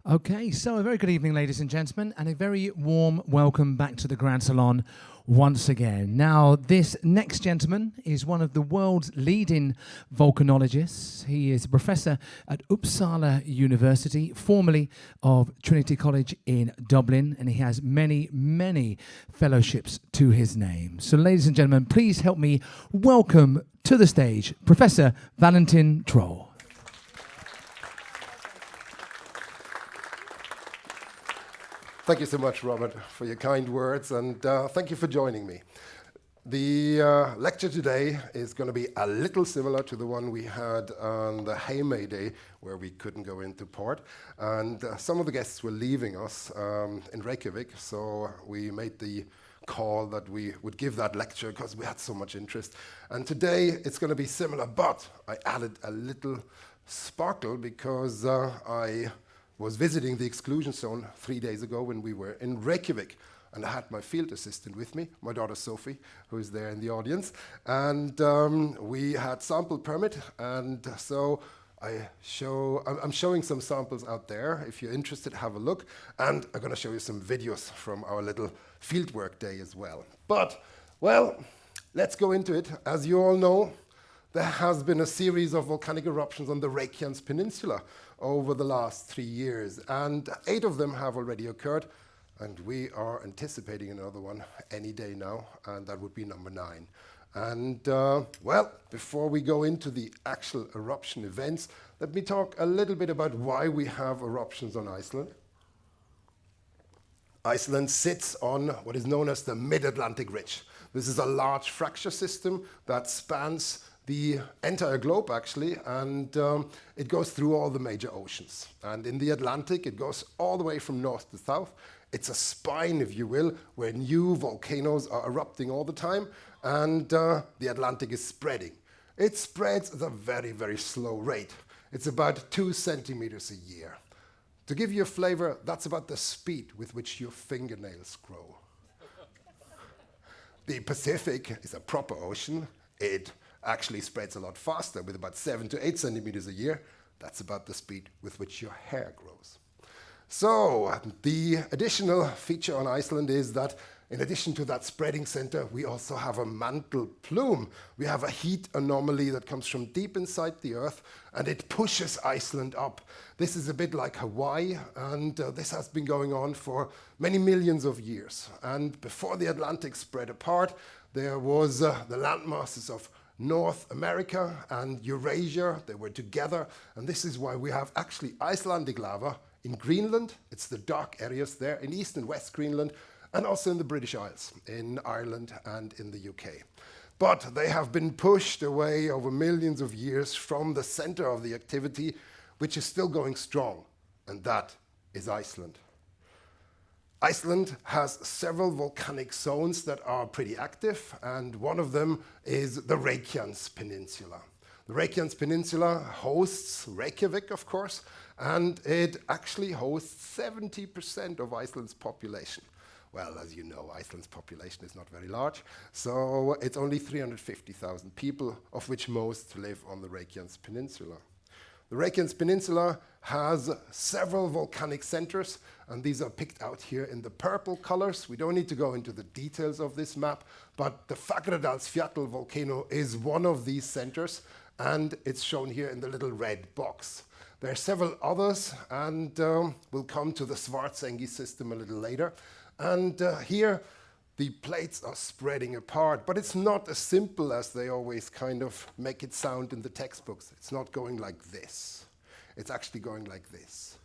Okay, so a very good evening, ladies and gentlemen, and a very warm welcome back to the Grand Salon once again. Now, this next gentleman is one of the world's leading volcanologists. He is a professor at Uppsala University, formerly of Trinity College in Dublin, and he has many, many fellowships to his name. So, ladies and gentlemen, please help me welcome to the stage Professor Val Troll. Thank you so much, Robert, for your kind words, and thank you for joining me. The lecture today is going to be a little similar to the one we had on the Hay Day, where we couldn't go into port, and some of the guests were leaving us in Reykjavik, so we made the call that we would give that lecture because we had so much interest. And today it's going to be similar, but I added a little sparkle because I was visiting the exclusion zone 3 days ago when we were in Reykjavik, and I had my field assistant with me, my daughter Sophie, who is there in the audience, and we had sample permit, and so I'm showing some samples out there. If you're interested, have a look, and I'm going to show you some videos from our little fieldwork day as well. But, well, let's go into it. As you all know, there has been a series of volcanic eruptions on the Reykjanes Peninsula over the last 3 years, and 8 of them have already occurred, and we are anticipating another one any day now, and that would be number 9. And well, before we go into the actual eruption events, let me talk a little bit about why we have eruptions on Iceland. Iceland sits on what is known as the Mid-Atlantic Ridge. This is a large fracture system that spans the entire globe, actually, and it goes through all the major oceans. And in the Atlantic, it goes all the way from north to south. It's a spine, if you will, where new volcanoes are erupting all the time, and the Atlantic is spreading. It spreads at a very, very slow rate. It's about 2 centimeters a year. To give you a flavor, that's about the speed with which your fingernails grow. The Pacific is a proper ocean. It actually spreads a lot faster, with about 7 to 8 centimeters a year. That's about the speed with which your hair grows. So the additional feature on Iceland is that in addition to that spreading center, we also have a mantle plume. We have a heat anomaly that comes from deep inside the Earth, and it pushes Iceland up. This is a bit like Hawaii, and this has been going on for many millions of years. And before the Atlantic spread apart, there was the landmasses of North America and Eurasia. They were together, and this is why we have actually Icelandic lava in Greenland. It's the dark areas there in East and West Greenland, and also in the British Isles, in Ireland and in the UK. But they have been pushed away over millions of years from the center of the activity, which is still going strong, and that is Iceland. Iceland has several volcanic zones that are pretty active, and one of them is the Reykjanes Peninsula. The Reykjanes Peninsula hosts Reykjavik, of course, and it actually hosts 70% of Iceland's population. Well, as you know, Iceland's population is not very large, so it's only 350,000 people, of which most live on the Reykjanes Peninsula. The Reykjanes Peninsula has several volcanic centers, and these are picked out here in the purple colors. We don't need to go into the details of this map, but the Fagradalsfjall volcano is one of these centers, and it's shown here in the little red box. There are several others, and we'll come to the Svartsengi system a little later. And here, the plates are spreading apart, but it's not as simple as they always kind of make it sound in the textbooks. It's not going like this. It's actually going like this.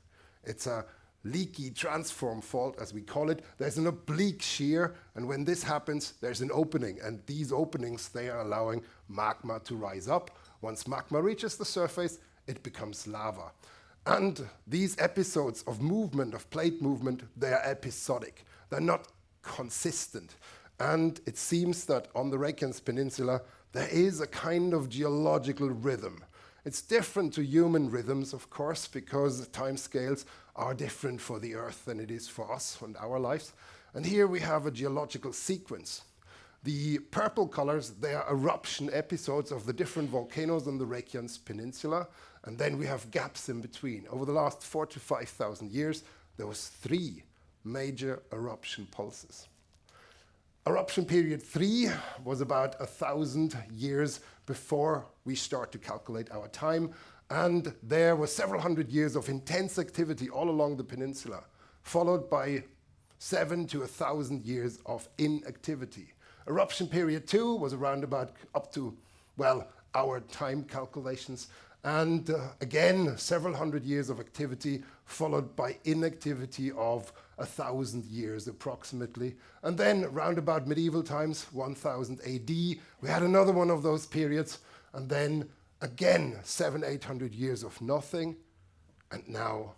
It's a leaky transform fault, as we call it. There's an oblique shear, and when this happens, there's an opening, and these openings, they are allowing magma to rise up. Once magma reaches the surface, it becomes lava. And these episodes of movement, of plate movement, they are episodic. They're not consistent. And it seems that on the Reykjanes Peninsula, there is a kind of geological rhythm. It's different to human rhythms, of course, because timescales are different for the Earth than it is for us and our lives. And here we have a geological sequence. The purple colors, they are eruption episodes of the different volcanoes on the Reykjanes Peninsula. and then we have gaps in between. Over the last 4,000 to 5,000 years, there was 3 major eruption pulses. Eruption period 3 was about 1,000 years before we start to calculate our time, and there were several hundred years of intense activity all along the peninsula, followed by 7 to 1,000 years of inactivity. Eruption period 2 was around about up to, well, our time calculations, and again, several hundred years of activity, followed by inactivity of 1,000 years approximately. And then, round about medieval times, 1000 AD, we had another one of those periods, and then again, 700-800 years of nothing, and now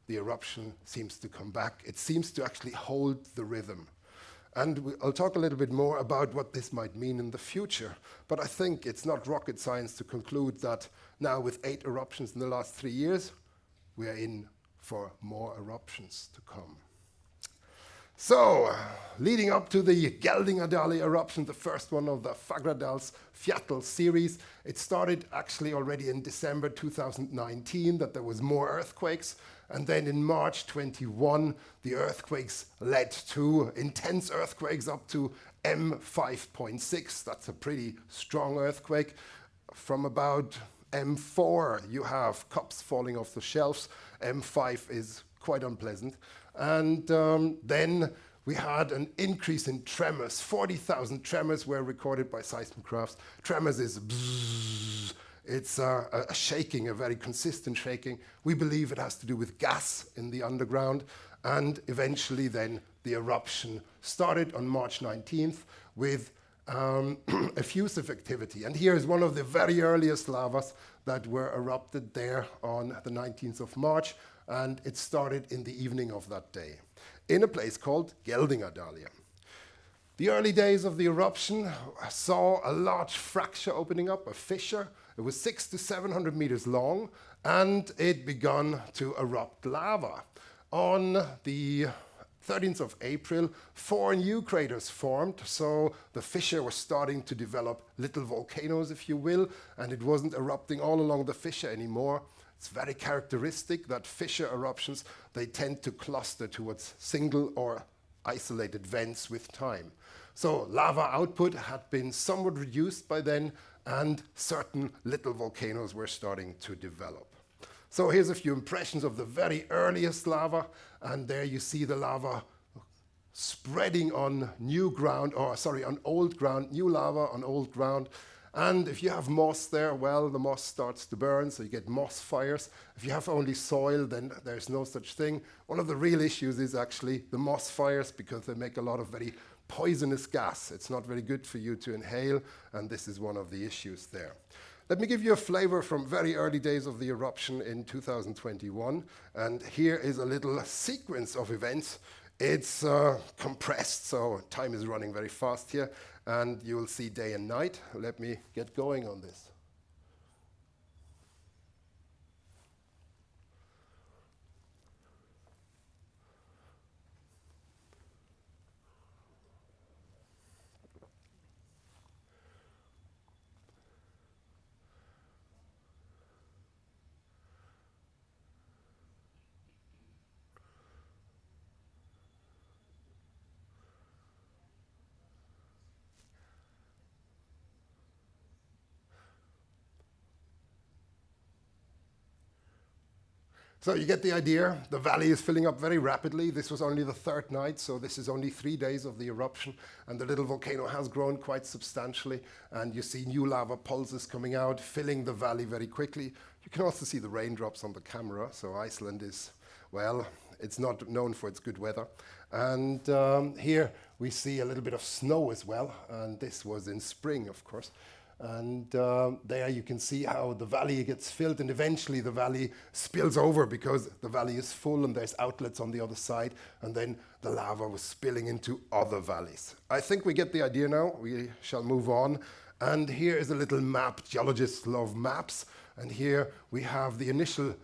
the eruption seems to come back. It seems to actually hold the rhythm. And I'll talk a little bit more about what this might mean in the future. But I think it's not rocket science to conclude that now with 8 eruptions in the last 3 years, we are in for more eruptions to come. So, leading up to the Geldingadali eruption, the first one of the Fagradalsfjall series, it started actually already in December 2019 that there was more earthquakes. And then in March 21, the earthquakes led to intense earthquakes up to M5.6. That's a pretty strong earthquake. From about M4, you have cups falling off the shelves. M5 is quite unpleasant. And then we had an increase in tremors. 40,000 tremors were recorded by seismographs. Tremors is bzzz. It's a shaking, a very consistent shaking. We believe it has to do with gas in the underground. And eventually then the eruption started on March 19th with effusive activity. And here is one of the very earliest lavas that were erupted there on the 19th of March. And it started in the evening of that day in a place called Geldingadali. The early days of the eruption saw a large fracture opening up, a fissure. It was 600 to 700 meters long, and it began to erupt lava. On the 13th of April, 4 new craters formed, so the fissure was starting to develop little volcanoes, if you will, and it wasn't erupting all along the fissure anymore. It's very characteristic that fissure eruptions, they tend to cluster towards single or isolated vents with time. So lava output had been somewhat reduced by then, and certain little volcanoes were starting to develop. So here's a few impressions of the very earliest lava, and there you see the lava spreading on on old ground, new lava on old ground. And if you have moss there, well, the moss starts to burn, so you get moss fires. If you have only soil, then there's no such thing. One of the real issues is actually the moss fires, because they make a lot of very poisonous gas. It's not very good for you to inhale, and this is one of the issues there. Let me give you a flavor from very early days of the eruption in 2021, and here is a little sequence of events. It's compressed, so time is running very fast here, and you will see day and night. Let me get going on this. So you get the idea. The valley is filling up very rapidly. This was only the 3rd night, so this is only 3 days of the eruption, and the little volcano has grown quite substantially, and you see new lava pulses coming out, filling the valley very quickly. You can also see the raindrops on the camera, so Iceland is, well, it's not known for its good weather. And here we see a little bit of snow as well, and this was in spring, of course. And there you can see how the valley gets filled, and eventually the valley spills over because the valley is full and there's outlets on the other side, and then the lava was spilling into other valleys. I think we get the idea now. We shall move on. And here is a little map. Geologists love maps. And here we have the initial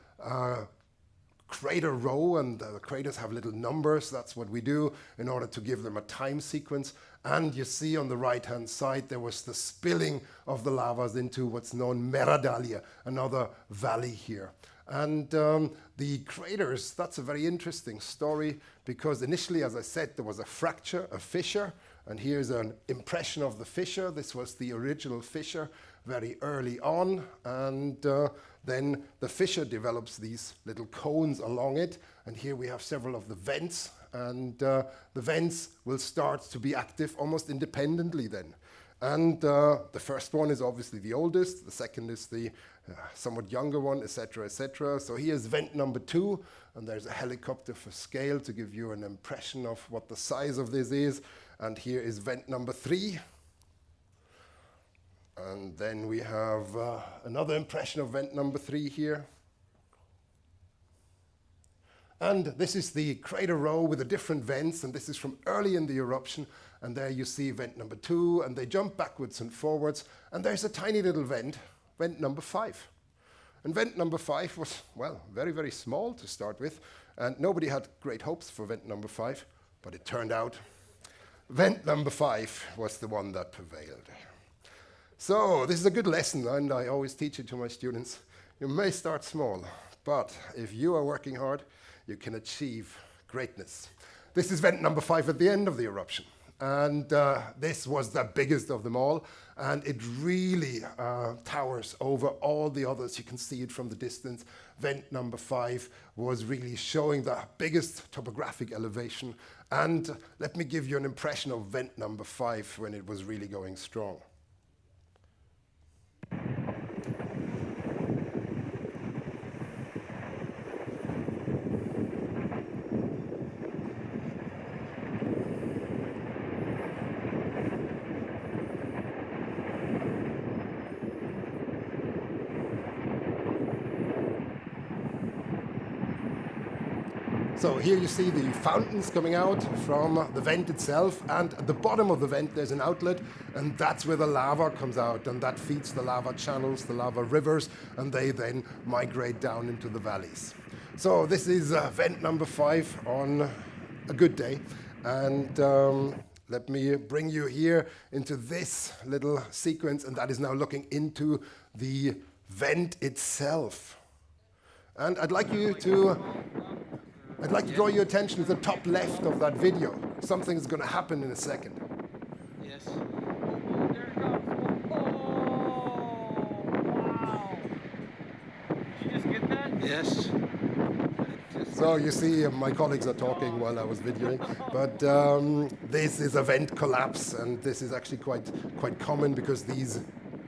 crater row, and the craters have little numbers. That's what we do in order to give them a time sequence. And you see on the right-hand side, there was the spilling of the lavas into what's known Meradalia, another valley here. And the craters, that's a very interesting story, because initially, as I said, there was a fracture, a fissure, and here's an impression of the fissure. This was the original fissure very early on, and then the fissure develops these little cones along it, and here we have several of the vents, and the vents will start to be active almost independently then. And the first one is obviously the oldest, the second is the somewhat younger one, etc., etc. So here's vent number 2, and there's a helicopter for scale to give you an impression of what the size of this is. And here is vent number 3. And then we have another impression of vent number 3 here. And this is the crater row with the different vents, and this is from early in the eruption. And there you see vent number 2, and they jump backwards and forwards. And there's a tiny little vent, vent number 5. And vent number 5 was, well, very, very small to start with. And nobody had great hopes for vent number 5, but it turned out vent number 5 was the one that prevailed. So this is a good lesson, and I always teach it to my students. You may start small, but if you are working hard, you can achieve greatness. This is vent number 5 at the end of the eruption. And this was the biggest of them all, and it really towers over all the others. You can see it from the distance. Vent number 5 was really showing the biggest topographic elevation. And let me give you an impression of vent number 5 when it was really going strong. So here you see the fountains coming out from the vent itself, and at the bottom of the vent there's an outlet, and that's where the lava comes out, and that feeds the lava channels, the lava rivers, and they then migrate down into the valleys. So this is vent number 5 on a good day, and let me bring you here into this little sequence, and that is now looking into the vent itself. And I'd like to draw your attention to the top left of that video. Something's going to happen in a second. Yes. Oh, there it comes. Oh, wow. Did you just get that? Yes. So you see, my colleagues are talking while I was videoing, but this is a vent collapse, and this is actually quite common because these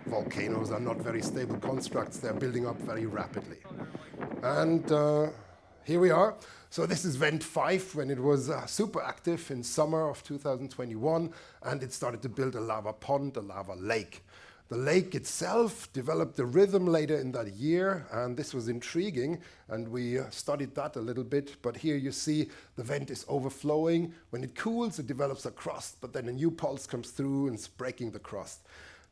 volcanoes are not very stable constructs. They're building up very rapidly. And here we are. So this is vent 5 when it was super active in summer of 2021, and it started to build a lava pond, a lava lake. The lake itself developed a rhythm later in that year, and this was intriguing, and we studied that a little bit. But here you see the vent is overflowing. When it cools, it develops a crust, but then a new pulse comes through and it's breaking the crust.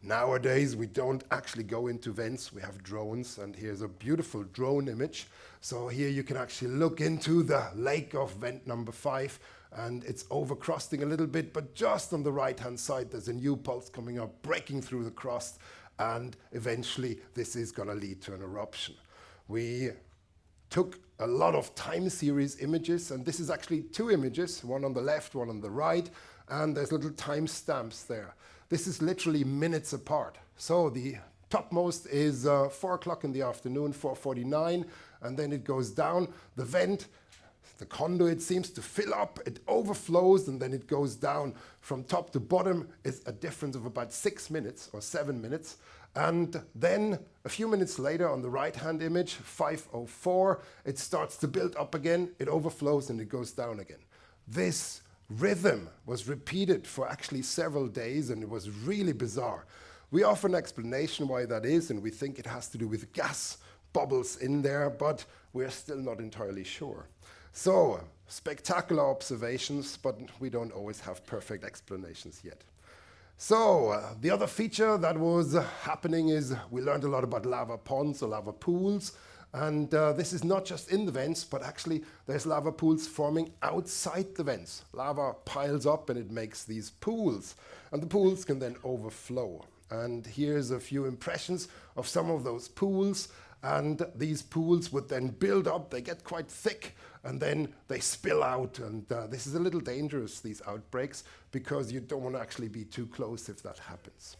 Nowadays, we don't actually go into vents, we have drones, and here's a beautiful drone image. So here you can actually look into the lake of vent number 5, and it's overcrusting a little bit, but just on the right-hand side, there's a new pulse coming up, breaking through the crust, and eventually this is gonna lead to an eruption. We took a lot of time series images, and this is actually 2 images, one on the left, one on the right, and there's little time stamps there. This is literally minutes apart. So the topmost is 4 o'clock in the afternoon, 4:49, and then it goes down. The vent, the conduit seems to fill up, it overflows, and then it goes down from top to bottom. It's a difference of about 6 minutes or 7 minutes. And then a few minutes later on the right-hand image, 5:04, it starts to build up again, it overflows, and it goes down again. This rhythm was repeated for actually several days, and it was really bizarre. We offer an explanation why that is, and we think it has to do with gas bubbles in there, but we're still not entirely sure. So, spectacular observations, but we don't always have perfect explanations yet. So, the other feature that was happening is we learned a lot about lava ponds or lava pools, And this is not just in the vents, but actually there's lava pools forming outside the vents. Lava piles up and it makes these pools. And the pools can then overflow. And here's a few impressions of some of those pools. And these pools would then build up, they get quite thick, and then they spill out. And this is a little dangerous, these outbreaks, because you don't want to actually be too close if that happens.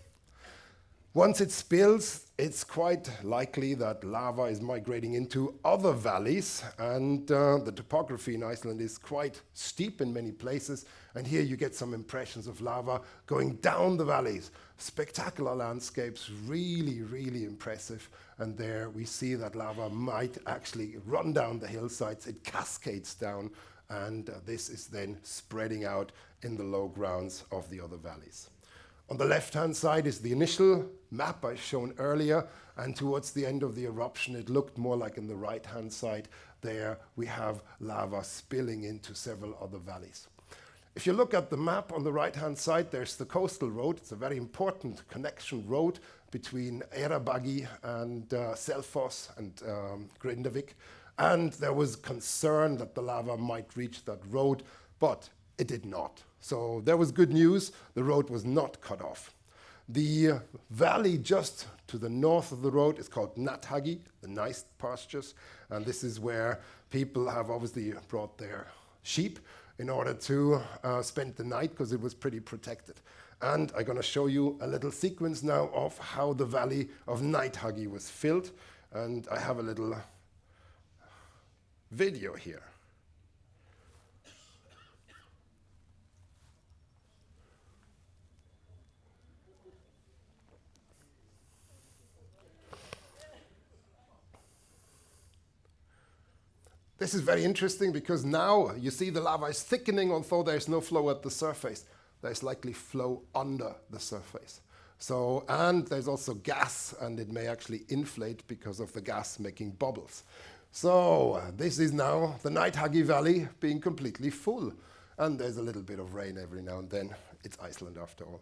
Once it spills, it's quite likely that lava is migrating into other valleys, and the topography in Iceland is quite steep in many places, and here you get some impressions of lava going down the valleys. Spectacular landscapes, really, really impressive, and there we see that lava might actually run down the hillsides, it cascades down, and this is then spreading out in the low grounds of the other valleys. On the left-hand side is the initial map I shown earlier, and towards the end of the eruption it looked more like in the right-hand side. There we have lava spilling into several other valleys. If you look at the map on the right-hand side, there's the coastal road. It's a very important connection road between Eyrarbakki and Selfoss and Grindavik, and there was concern that the lava might reach that road, but it did not. So there was good news, the road was not cut off. The valley just to the north of the road is called Nathagi, the nice pastures, and this is where people have obviously brought their sheep in order to spend the night, because it was pretty protected. And I'm going to show you a little sequence now of how the valley of Nathagi was filled, and I have a little video here. This is very interesting because now you see the lava is thickening, although there's no flow at the surface. There's likely flow under the surface. So, and there's also gas, and it may actually inflate because of the gas making bubbles. So this is now the Nathagi Valley being completely full. And there's a little bit of rain every now and then. It's Iceland after all.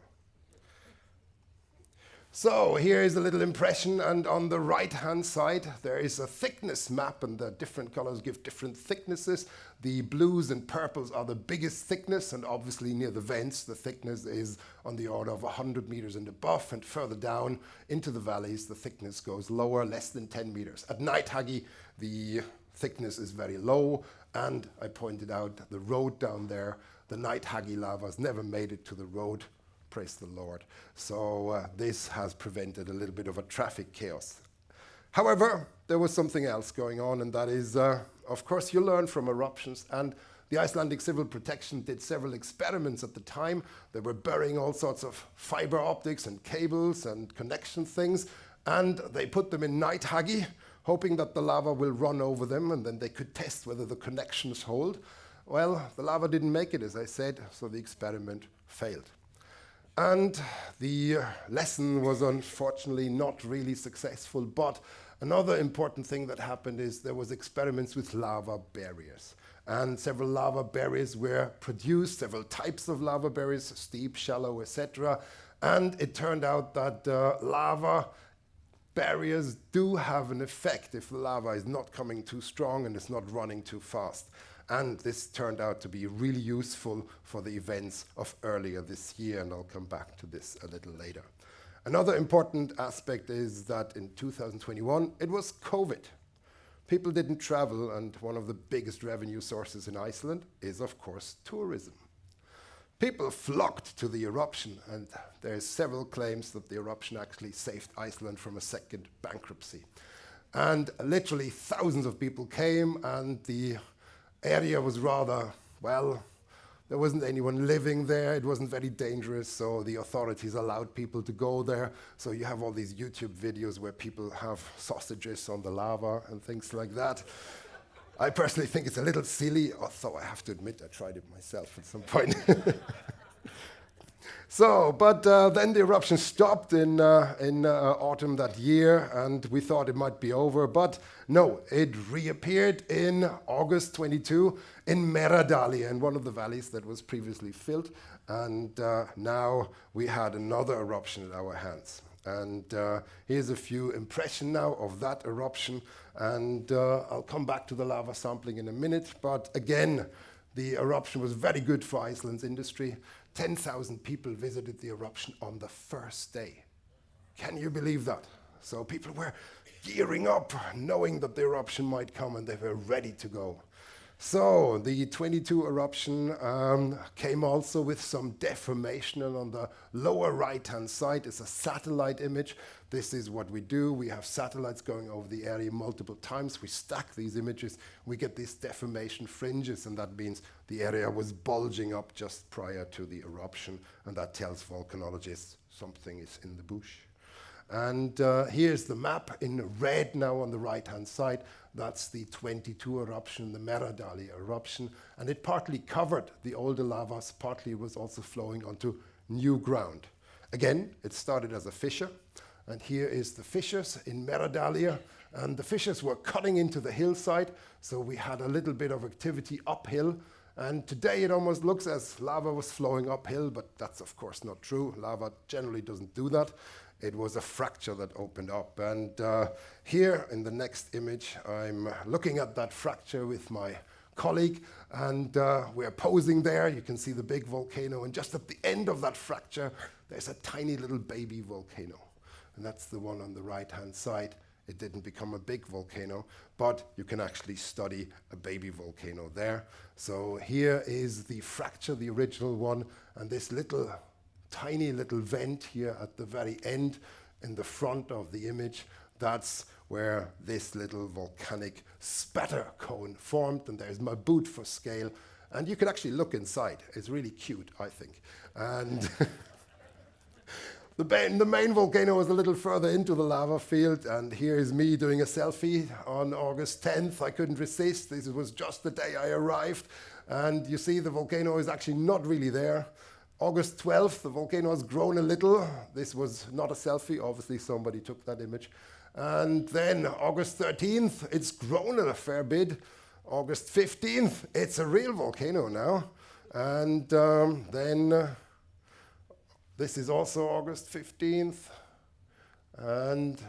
So here is a little impression, and on the right-hand side there is a thickness map, and the different colors give different thicknesses. The blues and purples are the biggest thickness, and obviously near the vents the thickness is on the order of 100 meters and above, and further down into the valleys the thickness goes lower, less than 10 meters. At Nathagi the thickness is very low, and I pointed out the road down there, the Nathagi lavas never made it to the road. Praise the Lord. So this has prevented a little bit of a traffic chaos. However, there was something else going on, and that is, of course, you learn from eruptions, and the Icelandic Civil Protection did several experiments at the time. They were burying all sorts of fiber optics and cables and connection things, and they put them in Nathagi, hoping that the lava will run over them, and then they could test whether the connections hold. Well, the lava didn't make it, as I said, so the experiment failed. And the lesson was unfortunately not really successful, but another important thing that happened is there was experiments with lava barriers. And several lava barriers were produced, several types of lava barriers, steep, shallow, etc. And it turned out that lava barriers do have an effect if the lava is not coming too strong and it's not running too fast. And this turned out to be really useful for the events of earlier this year, and I'll come back to this a little later. Another important aspect is that in 2021, it was COVID. People didn't travel, and one of the biggest revenue sources in Iceland is, of course, tourism. People flocked to the eruption, and there's several claims that the eruption actually saved Iceland from a second bankruptcy. And literally thousands of people came, and the area was rather, well, there wasn't anyone living there, it wasn't very dangerous, so the authorities allowed people to go there. So you have all these YouTube videos where people have sausages on the lava and things like that. I personally think it's a little silly, although I have to admit I tried it myself at some point. So, but then the eruption stopped in autumn that year, and we thought it might be over, but no, it reappeared in August 22 in Meradali, in one of the valleys that was previously filled, and now we had another eruption at our hands. And here's a few impressions now of that eruption. And I'll come back to the lava sampling in a minute. But again, the eruption was very good for Iceland's industry. 10,000 people visited the eruption on the first day. Can you believe that? So people were gearing up, knowing that the eruption might come, and they were ready to go. So the 22 eruption came also with some deformation, and on the lower right-hand side is a satellite image. This is what we do. We have satellites going over the area multiple times. We stack these images. We get these deformation fringes, and that means the area was bulging up just prior to the eruption, and that tells volcanologists something is in the bush. And here's the map in red now on the right-hand side. That's the 22 eruption, the Meradali eruption. And it partly covered the older lavas, partly was also flowing onto new ground. Again, it started as a fissure. And here is the fissures in Meradali. And the fissures were cutting into the hillside. So we had a little bit of activity uphill. And today it almost looks as lava was flowing uphill, but that's of course not true. Lava generally doesn't do that. It was a fracture that opened up. And here in the next image, I'm looking at that fracture with my colleague, and we're posing there. You can see the big volcano, and just at the end of that fracture, there's a tiny little baby volcano. And that's the one on the right-hand side. It didn't become a big volcano, but you can actually study a baby volcano there. So here is the fracture, the original one, and this little tiny little vent here at the very end in the front of the image. That's where this little volcanic spatter cone formed, and there's my boot for scale. And you can actually look inside. It's really cute, I think. And the main volcano was a little further into the lava field, and here is me doing a selfie on August 10th. I couldn't resist. This was just the day I arrived. And you see the volcano is actually not really there. August 12th, the volcano has grown a little. This was not a selfie. Obviously, somebody took that image. And then August 13th, it's grown a fair bit. August 15th, it's a real volcano now. And then this is also August 15th. And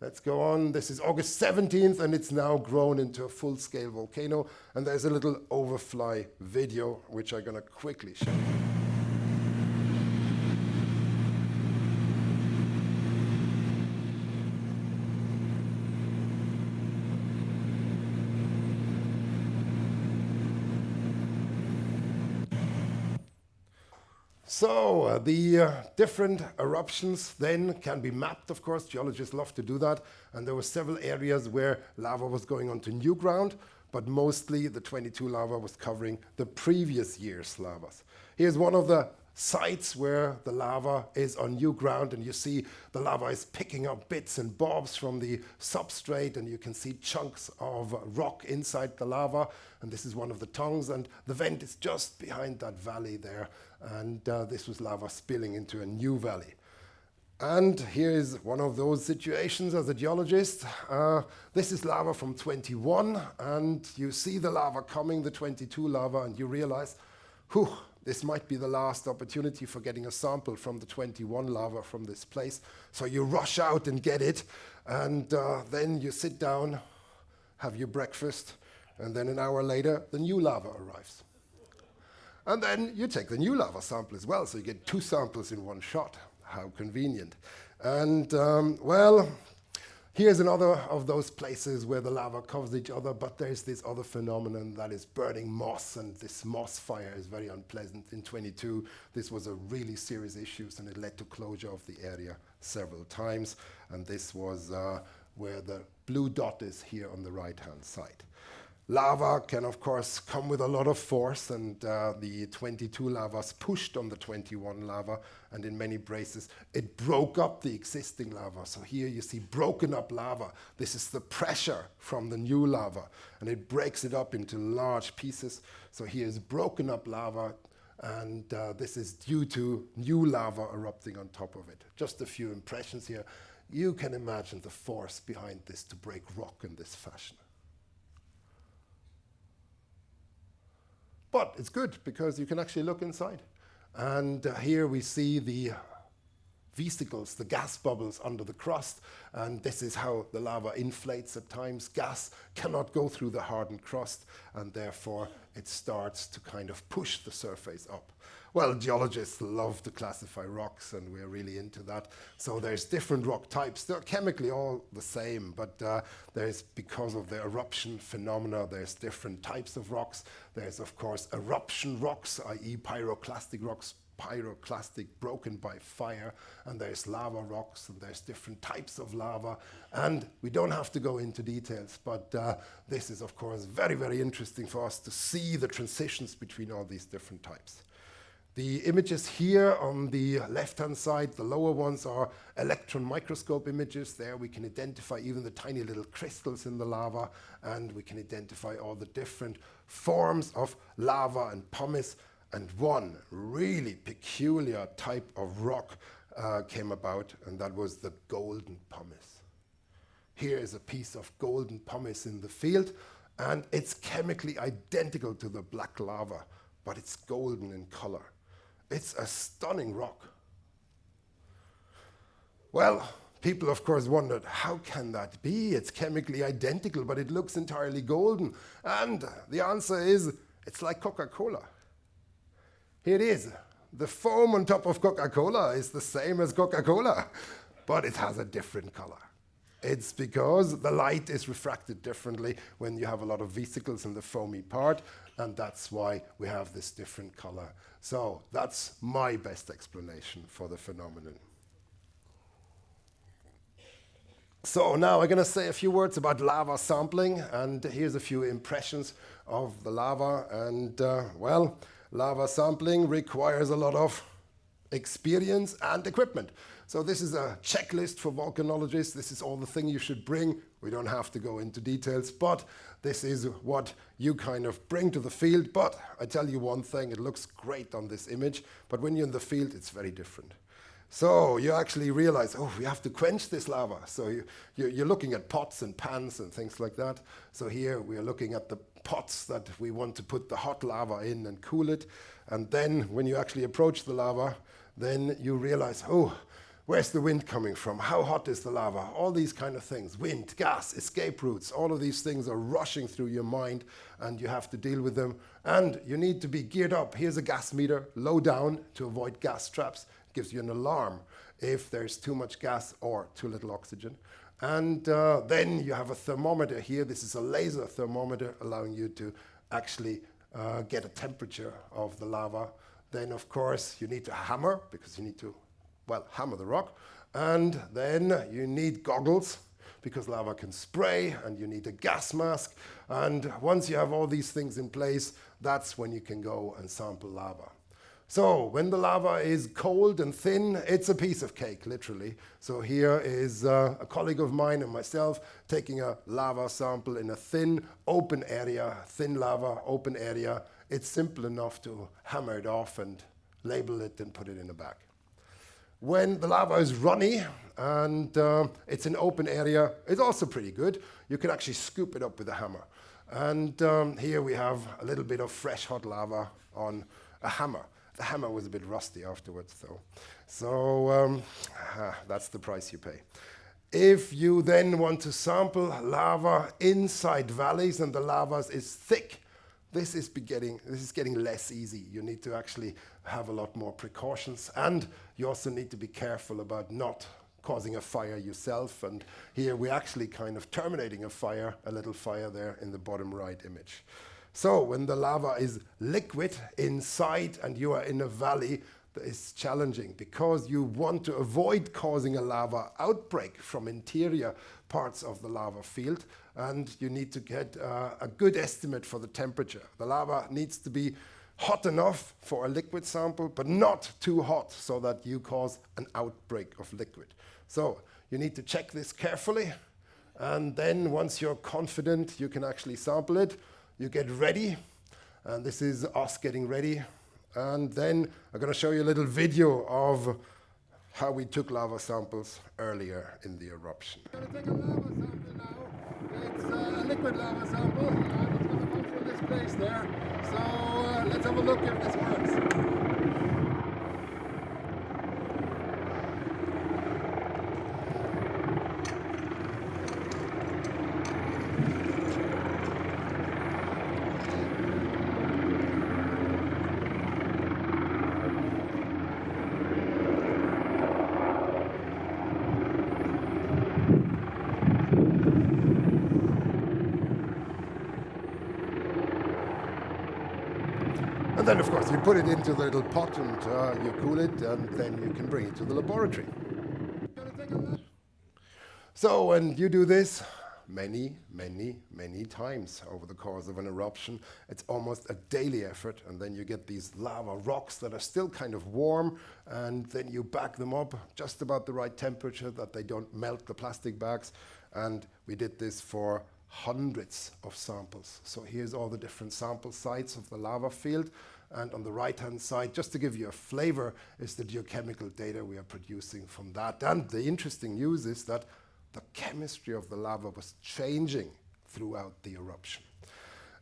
let's go on. This is August 17th, and it's now grown into a full-scale volcano. And there's a little overfly video, which I'm going to quickly show you. So the different eruptions then can be mapped, of course. Geologists love to do that. And there were several areas where lava was going onto new ground, but mostly the 22 lava was covering the previous year's lavas. Here's one of the sites where the lava is on new ground, and you see the lava is picking up bits and bobs from the substrate, and you can see chunks of rock inside the lava. And this is one of the tongues, and the vent is just behind that valley there. And this was lava spilling into a new valley. And here is one of those situations as a geologist. This is lava from 21, and you see the lava coming, the 22 lava, and you realize, whew, this might be the last opportunity for getting a sample from the 21 lava from this place. So you rush out and get it, and then you sit down, have your breakfast, and then an hour later, the new lava arrives. And then you take the new lava sample as well, so you get 2 samples in one shot. How convenient. And well, here's another of those places where the lava covers each other, but there's this other phenomenon that is burning moss, and this moss fire is very unpleasant. In 22, this was a really serious issue, and it led to closure of the area several times. And this was where the blue dot is here on the right-hand side. Lava can, of course, come with a lot of force, and the 22 lavas pushed on the 21 lava, and in many places it broke up the existing lava. So here you see broken up lava. This is the pressure from the new lava, and it breaks it up into large pieces. So here is broken up lava, and this is due to new lava erupting on top of it. Just a few impressions here. You can imagine the force behind this to break rock in this fashion. But it's good because you can actually look inside. And here we see the vesicles, the gas bubbles under the crust, and this is how the lava inflates at times. Gas cannot go through the hardened crust, and therefore it starts to kind of push the surface up. Well, geologists love to classify rocks, and we're really into that. So there's different rock types. They're chemically all the same, but there's, because of the eruption phenomena, there's different types of rocks. There's, of course, eruption rocks, i.e. pyroclastic rocks, pyroclastic broken by fire, and there's lava rocks, and there's different types of lava, and we don't have to go into details, but this is, of course, very, very interesting for us to see the transitions between all these different types. The images here on the left-hand side, the lower ones are electron microscope images. There we can identify even the tiny little crystals in the lava, and we can identify all the different forms of lava and pumice. And one really peculiar type of rock came about, and that was the golden pumice. Here is a piece of golden pumice in the field, and it's chemically identical to the black lava, but it's golden in color. It's a stunning rock. Well, people, of course, wondered, how can that be? It's chemically identical, but it looks entirely golden. And the answer is, it's like Coca-Cola. Here it is. The foam on top of Coca-Cola is the same as Coca-Cola, but it has a different color. It's because the light is refracted differently when you have a lot of vesicles in the foamy part, and that's why we have this different color. So that's my best explanation for the phenomenon. So now I'm going to say a few words about lava sampling, and here's a few impressions of the lava. And well, lava sampling requires a lot of experience and equipment. So this is a checklist for volcanologists. This is all the things you should bring. We don't have to go into details, but this is what you kind of bring to the field. But I tell you one thing, it looks great on this image, but when you're in the field, it's very different. So you actually realize, oh, we have to quench this lava. So you're looking at pots and pans and things like that. So here we are looking at the pots that we want to put the hot lava in and cool it. And then when you actually approach the lava, then you realize, oh, where's the wind coming from? How hot is the lava? All these kind of things. Wind, gas, escape routes, all of these things are rushing through your mind, and you have to deal with them. And you need to be geared up. Here's a gas meter, low down, to avoid gas traps. It gives you an alarm if there's too much gas or too little oxygen. And then you have a thermometer here. This is a laser thermometer allowing you to actually get a temperature of the lava. Then, of course, you need to hammer, because you need to, well, hammer the rock. And then you need goggles, because lava can spray, and you need a gas mask. And once you have all these things in place, that's when you can go and sample lava. So when the lava is cold and thin, it's a piece of cake, literally. So here is a colleague of mine and myself taking a lava sample in a thin, open area, thin lava, open area. It's simple enough to hammer it off and label it and put it in a bag. When the lava is runny and it's an open area, it's also pretty good. You can actually scoop it up with a hammer. And here we have a little bit of fresh hot lava on a hammer. The hammer was a bit rusty afterwards, though. So that's the price you pay. If you then want to sample lava inside valleys and the lava is thick, this is getting less easy. You need to actually have a lot more precautions, and you also need to be careful about not causing a fire yourself. And here we're actually kind of terminating a fire, a little fire there in the bottom right image. So when the lava is liquid inside and you are in a valley, it's challenging because you want to avoid causing a lava outbreak from interior parts of the lava field, and you need to get a good estimate for the temperature. The lava needs to be hot enough for a liquid sample, but not too hot so that you cause an outbreak of liquid. So you need to check this carefully, and then once you're confident you can actually sample it, you get ready, and this is us getting ready. And then I'm going to show you a little video of how we took lava samples earlier in the eruption. I'm going to take a lava sample now. It's a liquid lava sample, and it's going to come from this place there. So let's have a look if this works. And then, of course, you put it into the little pot and you cool it, and then you can bring it to the laboratory. So, and you do this many, many, many times over the course of an eruption. It's almost a daily effort, and then you get these lava rocks that are still kind of warm, and then you back them up just about the right temperature that they don't melt the plastic bags. And we did this for hundreds of samples. So here's all the different sample sites of the lava field. And on the right-hand side, just to give you a flavor, is the geochemical data we are producing from that. And the interesting news is that the chemistry of the lava was changing throughout the eruption.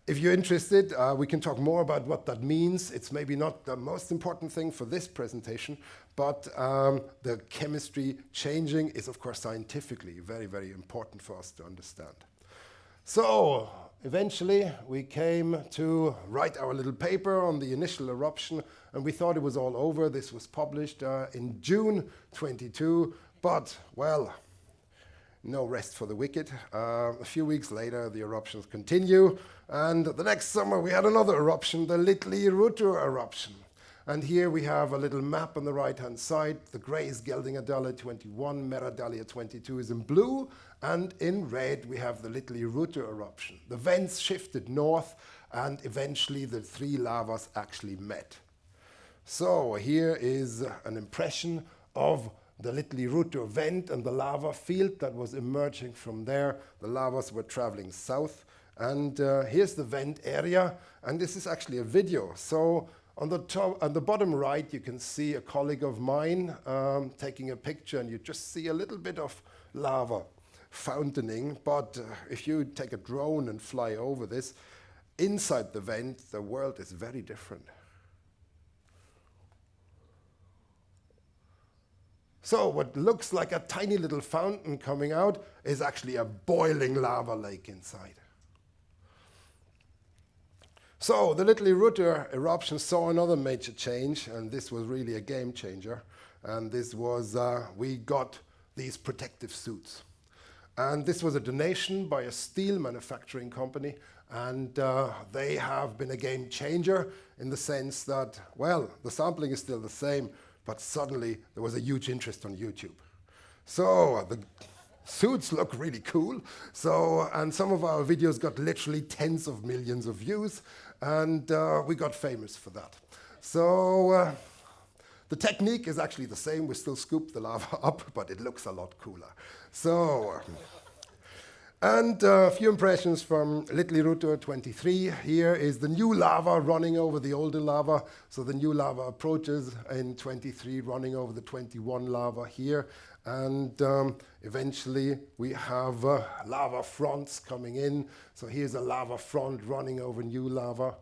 If you're interested, we can talk more about what that means. It's maybe not the most important thing for this presentation, but the chemistry changing is, of course, scientifically very, very important for us to understand. So eventually, we came to write our little paper on the initial eruption, and we thought it was all over. This was published in June 22, but, well, no rest for the wicked. A few weeks later, the eruptions continue, and the next summer we had another eruption, the Little Rutor eruption. And here we have a little map on the right-hand side. The gray is Geldingadalur 21, Meradalur 22 is in blue, and in red we have the Little Rutor eruption. The vents shifted north, and eventually the three lavas actually met. So here is an impression of the Little Rutor vent and the lava field that was emerging from there. The lavas were traveling south, and here's the vent area, and this is actually a video. So on the top, on the bottom right, you can see a colleague of mine taking a picture, and you just see a little bit of lava fountaining. But if you take a drone and fly over this, inside the vent, the world is very different. So what looks like a tiny little fountain coming out is actually a boiling lava lake inside. So the Little Rutor eruption saw another major change, and this was really a game changer. And this was, we got these protective suits. And this was a donation by a steel manufacturing company, and they have been a game changer in the sense that, well, the sampling is still the same, but suddenly there was a huge interest on YouTube. So the suits look really cool. So, and some of our videos got literally tens of millions of views, and we got famous for that. So the technique is actually the same. We still scoop the lava up, but it looks a lot cooler. So, and a few impressions from Little Rutor 23. Here is the new lava running over the older lava. So the new lava approaches in 23, running over the 21 lava here. And eventually we have lava fronts coming in. So here's a lava front running over new lava.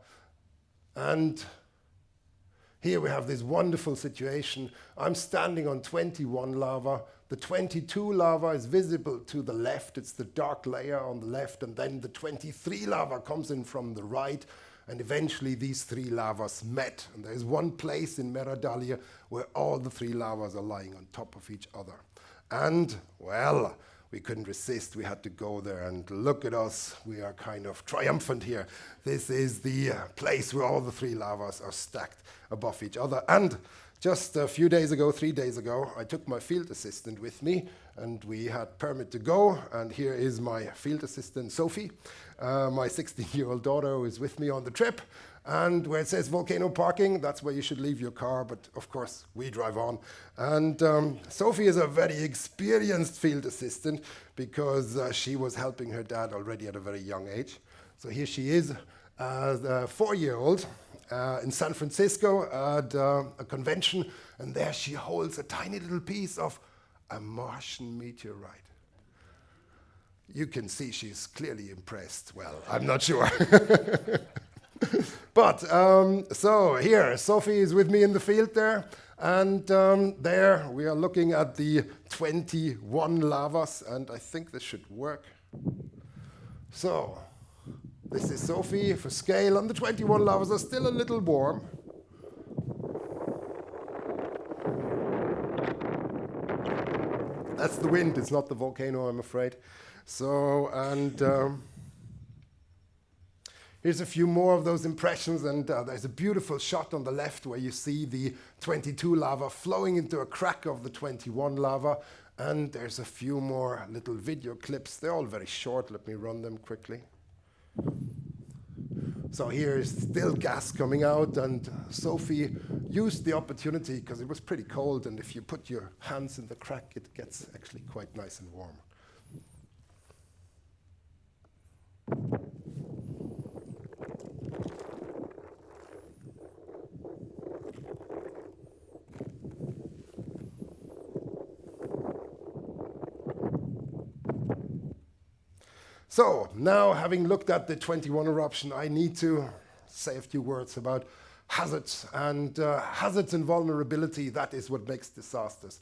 And here we have this wonderful situation. I'm standing on 21 lava. The 22 lava is visible to the left. It's the dark layer on the left. And then the 23 lava comes in from the right. And eventually these three lavas met. And there's one place in Meradalur where all the three lavas are lying on top of each other. And, well, we couldn't resist. We had to go there, and look at us. We are kind of triumphant here. This is the place where all the three lavas are stacked above each other. And just a few days ago, 3 days ago, I took my field assistant with me, and we had permit to go. And here is my field assistant, Sophie, my 16-year-old daughter, who is with me on the trip. And where it says volcano parking, that's where you should leave your car. But of course, we drive on. And Sophie is a very experienced field assistant because she was helping her dad already at a very young age. So here she is, a 4-year-old in San Francisco at a convention. And there she holds a tiny little piece of a Martian meteorite. You can see she's clearly impressed. Well, I'm not sure. But, so here, Sophie is with me in the field there, and there we are looking at the 21 lavas, and I think this should work. So, this is Sophie for scale, and the 21 lavas are still a little warm. That's the wind, it's not the volcano, I'm afraid. So, and Here's a few more of those impressions, and there's a beautiful shot on the left where you see the 22 lava flowing into a crack of the 21 lava, and there's a few more little video clips. They're all very short. Let me run them quickly. So here is still gas coming out, and Sophie used the opportunity because it was pretty cold, and if you put your hands in the crack, it gets actually quite nice and warm. So now, having looked at the 21 eruption, I need to say a few words about hazards. And hazards and vulnerability, that is what makes disasters.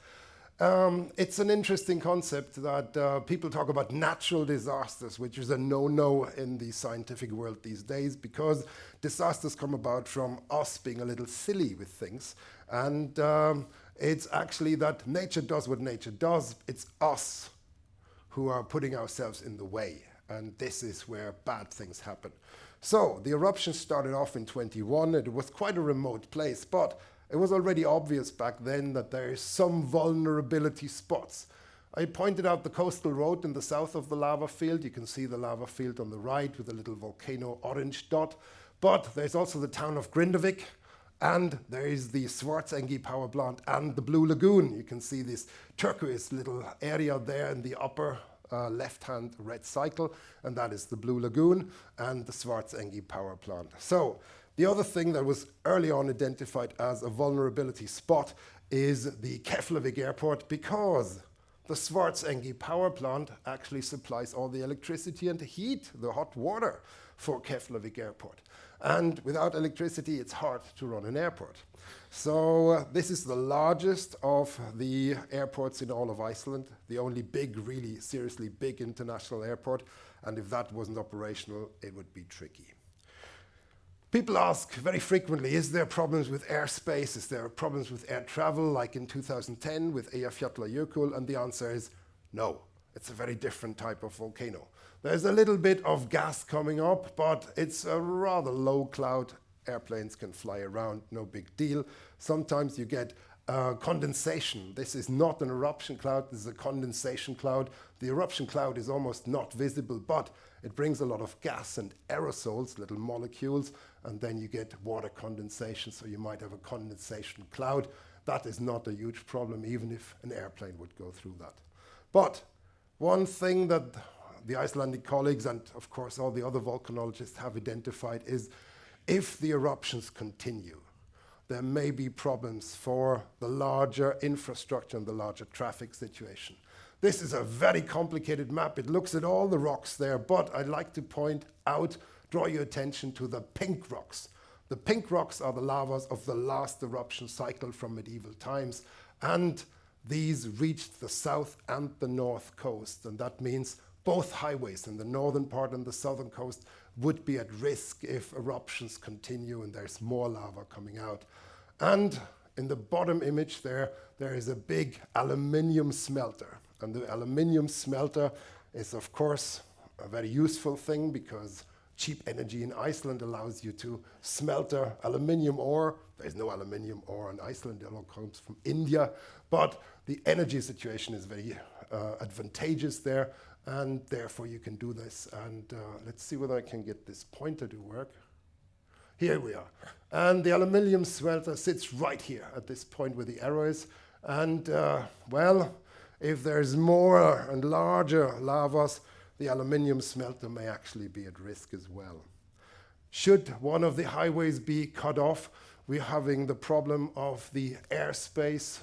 It's an interesting concept that people talk about natural disasters, which is a no-no in the scientific world these days, because disasters come about from us being a little silly with things. And it's actually that nature does what nature does. It's us who are putting ourselves in the way. And this is where bad things happen. So the eruption started off in 21. It was quite a remote place, but it was already obvious back then that there is some vulnerability spots. I pointed out the coastal road in the south of the lava field. You can see the lava field on the right with a little volcano orange dot. But there's also the town of Grindavik, and there is the Svartsengi power plant and the Blue Lagoon. You can see this turquoise little area there in the upper left-hand red cycle, and that is the Blue Lagoon and the Svartsengi power plant. So the other thing that was early on identified as a vulnerability spot is the Keflavik airport, because the Svartsengi power plant actually supplies all the electricity and heat, the hot water, for Keflavik airport. And without electricity, it's hard to run an airport. So this is the largest of the airports in all of Iceland, the only big, really seriously big international airport. And if that wasn't operational, it would be tricky. People ask very frequently, is there problems with airspace? Is there problems with air travel, like in 2010 with Eyjafjallajökull? And the answer is no. It's a very different type of volcano. There's a little bit of gas coming up, but it's a rather low cloud. Airplanes can fly around, no big deal. Sometimes you get condensation. This is not an eruption cloud, this is a condensation cloud. The eruption cloud is almost not visible, but it brings a lot of gas and aerosols, little molecules, and then you get water condensation, so you might have a condensation cloud. That is not a huge problem, even if an airplane would go through that. But one thing that the Icelandic colleagues and, of course, all the other volcanologists have identified is if the eruptions continue, there may be problems for the larger infrastructure and the larger traffic situation. This is a very complicated map. It looks at all the rocks there, but I'd like to point out, draw your attention to the pink rocks. The pink rocks are the lavas of the last eruption cycle from medieval times, and these reached the south and the north coast, and that means both highways in the northern part and the southern coast would be at risk if eruptions continue and there's more lava coming out. And in the bottom image there is a big aluminium smelter. And the aluminium smelter is, of course, a very useful thing because cheap energy in Iceland allows you to smelter aluminium ore. There's no aluminium ore in Iceland, it all comes from India. But the energy situation is very advantageous there, and therefore you can do this. And let's see whether I can get this pointer to work. Here we are. And the aluminium smelter sits right here at this point where the arrow is. And well, if there's more and larger lavas, the aluminium smelter may actually be at risk as well. Should one of the highways be cut off, we're having the problem of the airspace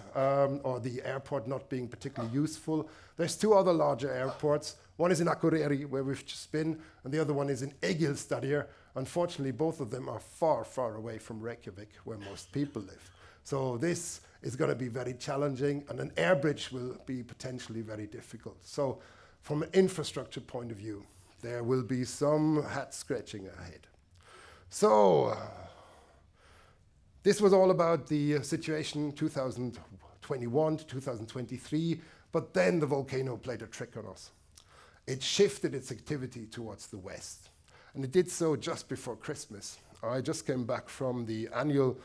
or the airport not being particularly useful. There's two other larger airports. One is in Akureyri, where we've just been, and the other one is in Egilsstaðir. Unfortunately, both of them are far, far away from Reykjavik, where most people live. So this is going to be very challenging, and an air bridge will be potentially very difficult. So from an infrastructure point of view, there will be some head scratching ahead. So this was all about the situation 2021 to 2023, but then the volcano played a trick on us. It shifted its activity towards the west. and it did so just before Christmas. I just came back from the annual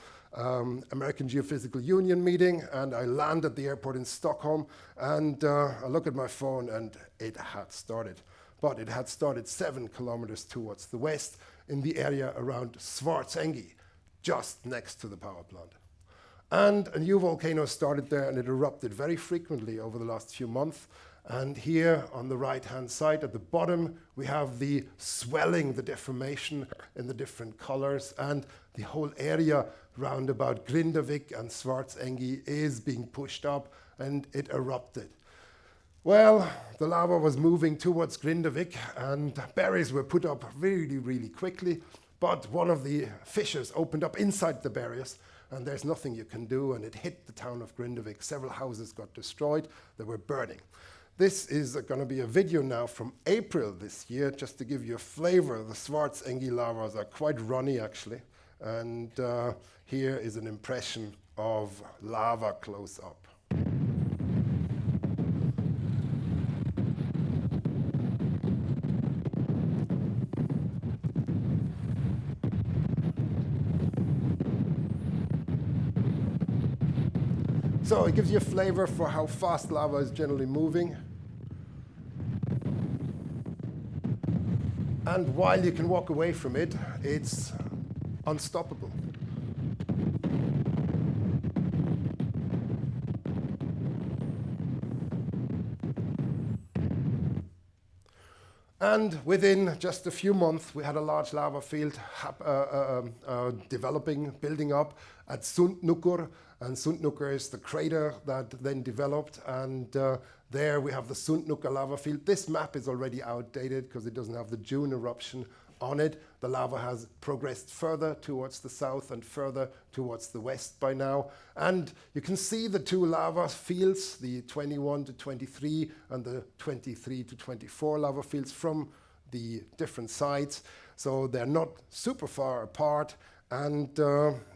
American Geophysical Union meeting, and I land at the airport in Stockholm, and I look at my phone, and it had started. But it had started 7 kilometers towards the west in the area around Svartsengi, just next to the power plant. And a new volcano started there, and it erupted very frequently over the last few months. And here on the right-hand side at the bottom, we have the swelling, the deformation in the different colors, and the whole area round about Grindavik and Svartsengi is being pushed up, and it erupted. Well, the lava was moving towards Grindavik, and barriers were put up really, really quickly, but one of the fissures opened up inside the barriers, and there's nothing you can do, and it hit the town of Grindavik. Several houses got destroyed, they were burning. This is going to be a video now from April this year, just to give you a flavor. The Svartsengi lavas are quite runny, actually. And here is an impression of lava close up. So it gives you a flavor for how fast lava is generally moving. And while you can walk away from it, it's unstoppable. And within just a few months, we had a large lava field developing, building up at Sundhnukur. And Sundhnukur is the crater that then developed. And there we have the Sundhnukur lava field. This map is already outdated because it doesn't have the June eruption on it. The lava has progressed further towards the south and further towards the west by now. And you can see the two lava fields, the 21 to 23 and the 23 to 24 lava fields from the different sides. So they're not super far apart. And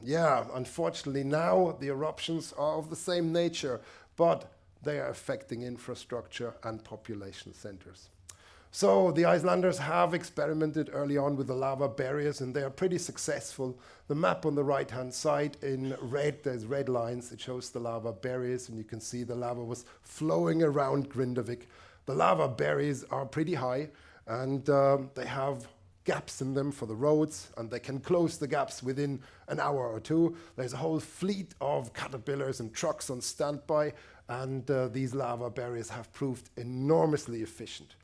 yeah, unfortunately now the eruptions are of the same nature, but they are affecting infrastructure and population centers. So the Icelanders have experimented early on with the lava barriers, and they are pretty successful. The map on the right-hand side in red, there's red lines. It shows the lava barriers, and you can see the lava was flowing around Grindavik. The lava barriers are pretty high, and they have gaps in them for the roads, and they can close the gaps within an hour or two. There's a whole fleet of caterpillars and trucks on standby, and these lava barriers have proved enormously efficient.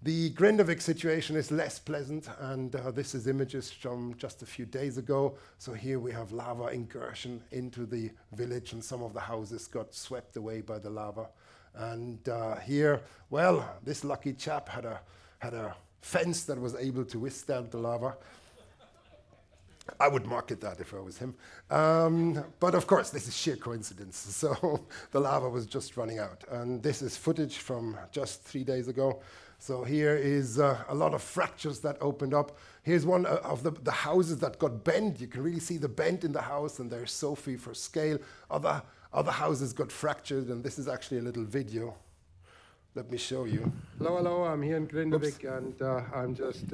The Grindavik situation is less pleasant, and this is images from just a few days ago. So here we have lava incursion into the village, and some of the houses got swept away by the lava. And here, well, this lucky chap had a fence that was able to withstand the lava. I would market that if I was him. But of course, this is sheer coincidence. So the lava was just running out. And this is footage from just 3 days ago. So here is a lot of fractures that opened up. Here's one of the houses that got bent. You can really see the bend in the house, and there's Sophie for scale. Other houses got fractured, and this is actually a little video. Let me show you. Hello, I'm here in Grindavik, and I'm just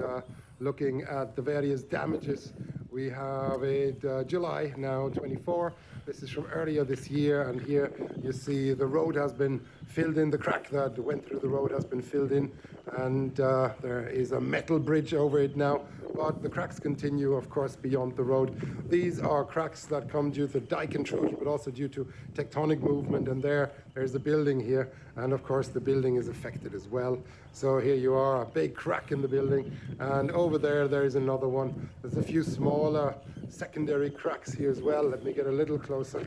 looking at the various damages. We have it July now, 24. This is from earlier this year, and here you see the road has been filled in. The crack that went through the road has been filled in, and there is a metal bridge over it now. But the cracks continue, of course, beyond the road. These are cracks that come due to dike intrusion, but also due to tectonic movement. And there's a building here, and of course the building is affected as well. So here you are, a big crack in the building, and over there is another one. There's a few smaller secondary cracks here as well. Let me get a little closer.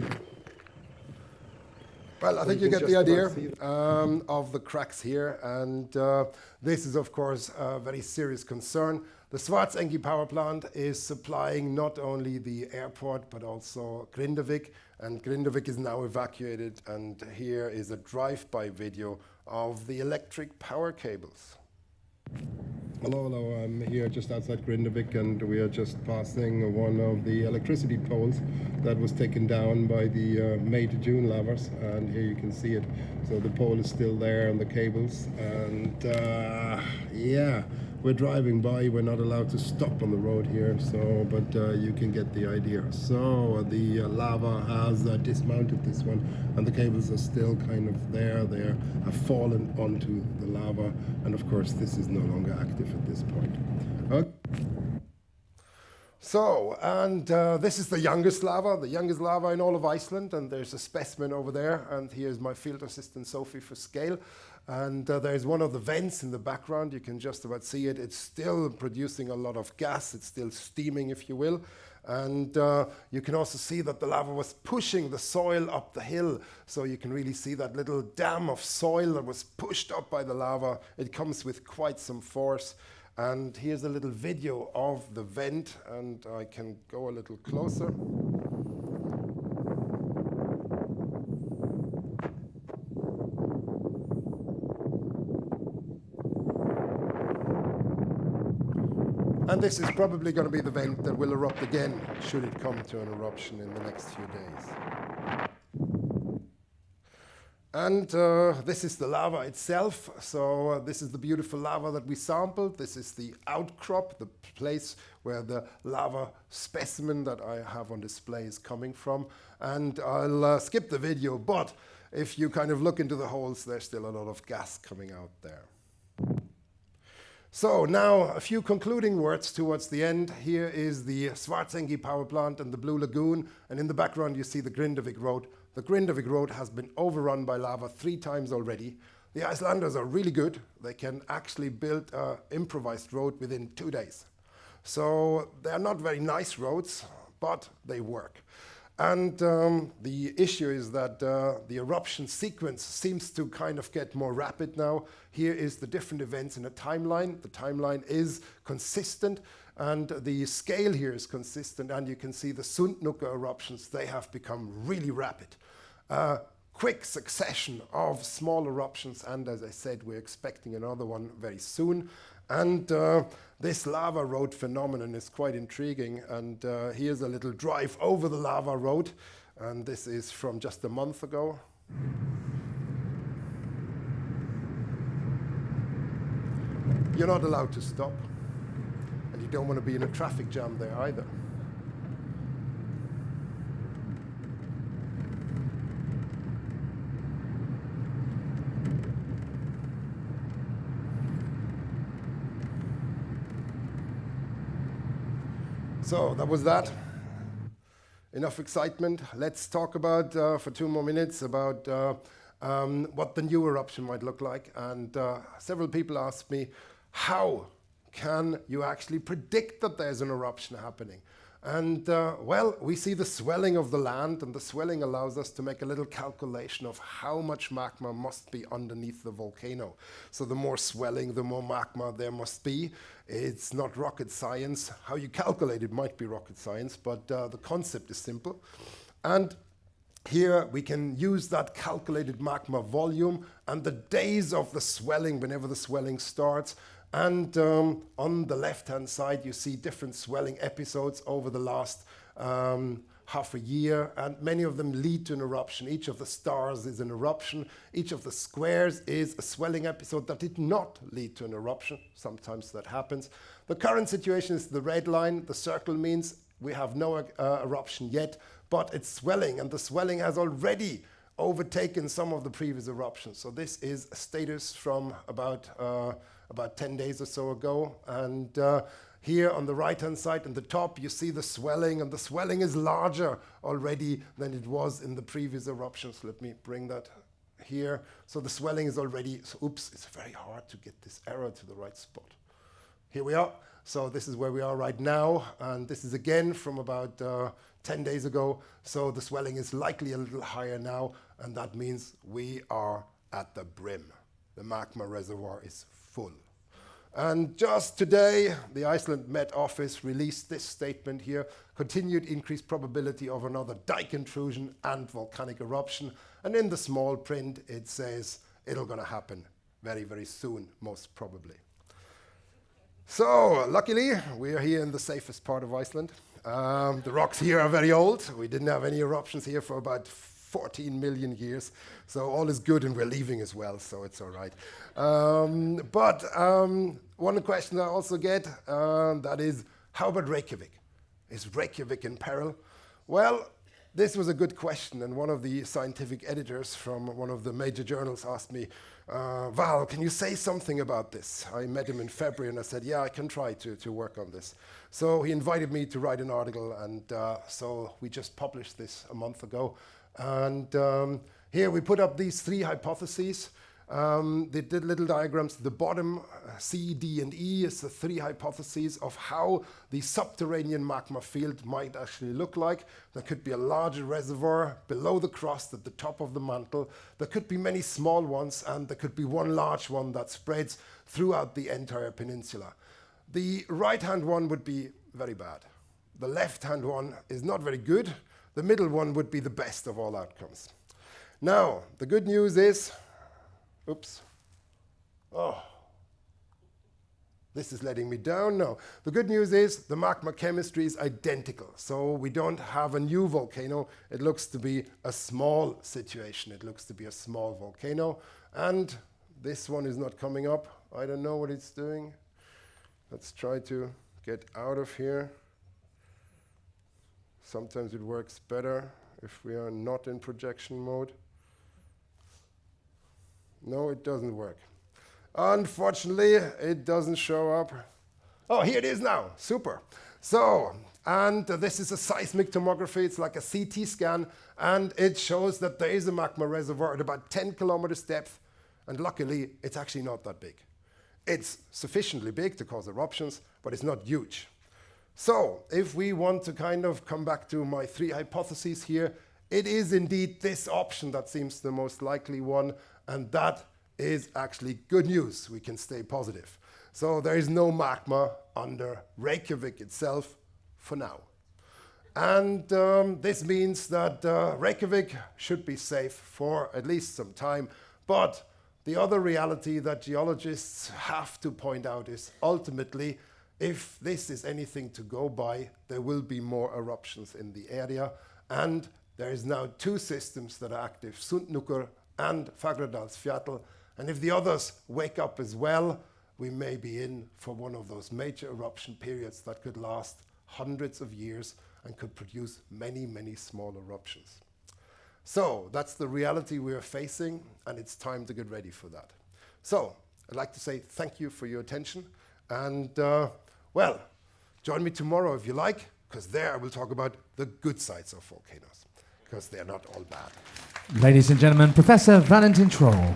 Well, I think you get the idea of the cracks here, and this is, of course, a very serious concern. The Svartsengi power plant is supplying not only the airport, but also Grindavik, and Grindavik is now evacuated, and here is a drive-by video of the electric power cables. Hello, I'm here just outside Grindavik, and we are just passing one of the electricity poles that was taken down by the May to June lavas, and here you can see it. So the pole is still there and the cables, and yeah, we're driving by. We're not allowed to stop on the road here, so but you can get the idea. So the lava has dismounted this one, and the cables are still kind of there. They have fallen onto the lava, and of course this is no longer active at this point. So, and this is the youngest lava in all of Iceland, and there's a specimen over there, and here's my field assistant Sophie for scale. And there's one of the vents in the background. You can just about see it. It's still producing a lot of gas. It's still steaming, if you will. And you can also see that the lava was pushing the soil up the hill. So you can really see that little dam of soil that was pushed up by the lava. It comes with quite some force. And here's a little video of the vent, and I can go a little closer. And this is probably going to be the vent that will erupt again, should it come to an eruption in the next few days. And this is the lava itself. So this is the beautiful lava that we sampled. This is the outcrop, the place where the lava specimen that I have on display is coming from. And I'll skip the video, but if you kind of look into the holes, there's still a lot of gas coming out there. So now a few concluding words towards the end. Here is the Svartsengi power plant and the Blue Lagoon, and in the background you see the Grindavik Road. The Grindavik Road has been overrun by lava 3 times already. The Icelanders are really good. They can actually build an improvised road within 2 days. So they are not very nice roads, but they work. And the issue is that the eruption sequence seems to kind of get more rapid now. Here is the different events in a timeline. The timeline is consistent, and the scale here is consistent, and you can see the Sundhnukur eruptions, they have become really rapid. Quick succession of small eruptions, and as I said, we're expecting another one very soon. And this lava road phenomenon is quite intriguing, and here's a little drive over the lava road, and this is from just a month ago. You're not allowed to stop, and you don't want to be in a traffic jam there either. So that was that. Enough excitement. Let's talk about, for 2 more minutes, about what the new eruption might look like. And several people asked me, how can you actually predict that there's an eruption happening? And well, we see the swelling of the land, and the swelling allows us to make a little calculation of how much magma must be underneath the volcano. So the more swelling, the more magma there must be. It's not rocket science. How you calculate it might be rocket science, but the concept is simple. And here we can use that calculated magma volume and the days of the swelling, whenever the swelling starts. And on the left-hand side, you see different swelling episodes over the last half a year, and many of them lead to an eruption. Each of the stars is an eruption. Each of the squares is a swelling episode that did not lead to an eruption. Sometimes that happens. The current situation is the red line. The circle means we have no eruption yet, but it's swelling, and the swelling has already overtaken some of the previous eruptions. So this is a status from about 10 days or so ago. And here on the right-hand side, in the top, you see the swelling, and the swelling is larger already than it was in the previous eruptions. Let me bring that here. So the swelling is already, so, oops, it's very hard to get this arrow to the right spot. Here we are. So this is where we are right now, and this is again from about 10 days ago. So the swelling is likely a little higher now, and that means we are at the brim. The magma reservoir is full. And just today, the Iceland Met Office released this statement here: continued increased probability of another dike intrusion and volcanic eruption. And in the small print, it says it'll gonna happen very, very soon, most probably. So, luckily, we are here in the safest part of Iceland. The rocks here are very old. We didn't have any eruptions here for about 14 million years. So all is good and we're leaving as well, so it's all right. But one question I also get, that is, how about Reykjavik? Is Reykjavik in peril? Well, this was a good question, and one of the scientific editors from one of the major journals asked me, Val, can you say something about this? I met him in February and I said, yeah, I can try to work on this. So he invited me to write an article, and so we just published this a month ago. And here we put up these 3 hypotheses. They did little diagrams to the bottom. C, D, and E is the 3 hypotheses of how the subterranean magma field might actually look like. There could be a larger reservoir below the crust at the top of the mantle. There could be many small ones, and there could be one large one that spreads throughout the entire peninsula. The right-hand one would be very bad. The left-hand one is not very good. The middle one would be the best of all outcomes. Now, the good news is, oops. Oh, this is letting me down. No, the good news is the magma chemistry is identical. So we don't have a new volcano. It looks to be a small situation. It looks to be a small volcano. And this one is not coming up. I don't know what it's doing. Let's try to get out of here. Sometimes it works better if we are not in projection mode. No, it doesn't work. Unfortunately, it doesn't show up. Oh, here it is now. Super. So, and this is a seismic tomography. It's like a CT scan, and it shows that there is a magma reservoir at about 10 kilometers depth, and luckily, it's actually not that big. It's sufficiently big to cause eruptions, but it's not huge. So, if we want to kind of come back to my 3 hypotheses here, it is indeed this option that seems the most likely one, and that is actually good news. We can stay positive. So there is no magma under Reykjavik itself for now. And this means that Reykjavik should be safe for at least some time. But the other reality that geologists have to point out is ultimately, if this is anything to go by, there will be more eruptions in the area. And there is now 2 systems that are active, Sundhnukur and Fagradalsfjall. And if the others wake up as well, we may be in for one of those major eruption periods that could last hundreds of years and could produce many, many small eruptions. So that's the reality we are facing, and it's time to get ready for that. So I'd like to say thank you for your attention. And well, join me tomorrow if you like, because there I will talk about the good sides of volcanoes, because they're not all bad. Ladies and gentlemen, Professor Val Troll.